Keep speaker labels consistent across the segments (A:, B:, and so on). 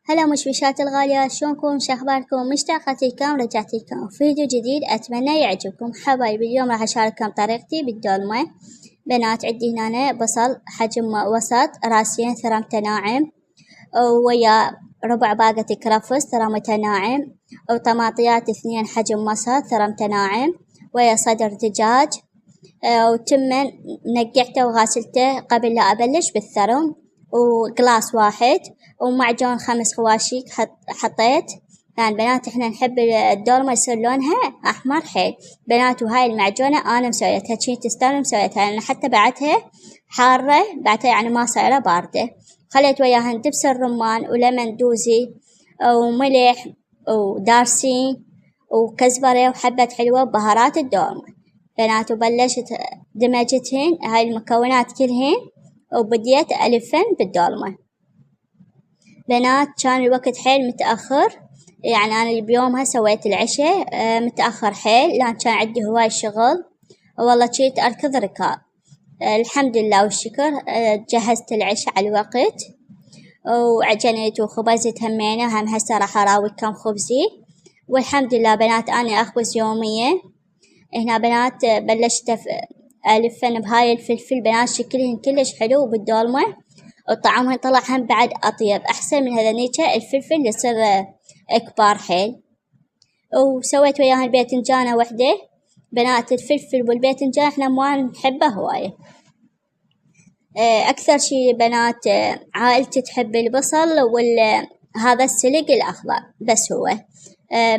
A: هلا مشوشات الغالية، شلونكم؟ شخباركم؟ مشتاقة لكم، رجعت لكم فيديو جديد أتمنى يعجبكم حبايبي. اليوم راح أشارككم طريقتي بالدولمة. بنات عندي هنا بصل حجم وسط راسين ثرمته ناعم، ويا ربع باقة كرفس ثرمته ناعم، وطماطيات 2 حجم وسط ثرمته ناعم، ويا صدر دجاج وتمن نقعته وغاسلته قبل لا أبلش بالثرم، وقلاص واحد، ومعجون 5 خواشيك حطيت. يعني بنات احنا نحب الدولمة يصير لونها أحمر حيل بنات، وهاي المعجونة أنا مسويتها شي تستاهل مسويتها، لأن حتى بعدها حارة بعدها يعني ما صايرة باردة. خليت وياها دبس الرمان ولمن دوزي وملح ودارسين وكزبرة وحبة حلوة وبهارات الدولمة بنات، وبلشت دمجتهن هاي المكونات كلهن وبديت ألفن بالدولمة. بنات كان الوقت حيل متأخر، يعني أنا بيومها سويت العشاء متأخر حيل لأن كان عندي هواي شغل، والله جيت أركض ركاب. الحمد لله والشكر جهزت العشاء على الوقت، وعجنت وخبزت همينة، هم هسه راح أراوي كم خبزي. والحمد لله بنات أنا أخبز يوميا. هنا بنات بلشت ألفن بهاي الفلفل بنات، شكلهن كلش حلو بالدولمة، وطعمهن طلع هم بعد أطيب أحسن من هذنيكا الفلفل اللي يصير كبار حيل. وسويت وياهن باذنجانة وحدة بنات. الفلفل والباذنجان احنا ما نحبه هواية. أكثر شي بنات عائلتي تحب البصل هذا السلق الأخضر بس هو،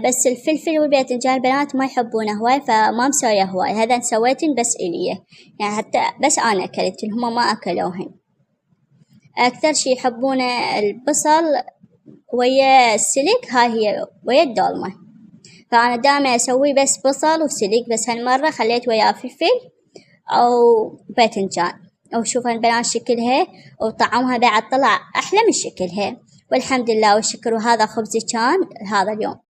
A: بس الفلفل والباذنجان بنات ما يحبونه هواي، فما مسوية هواي. هذا سويتن بس إليه، يعني حتى بس أنا أكلتن هما ما أكلوهن. أكثر شي يحبونه البصل ويا السلق، هاي هي ويا الدولمة، فأنا دائما أسوي بس بصل وسلق، بس هالمرة خليت وياه فلفل أو باذنجان. وشوفوا البنات شكلها وطعمها بعد طلع أحلى من شكلها، والحمد لله والشكر. وهذا خبزي كان هذا اليوم.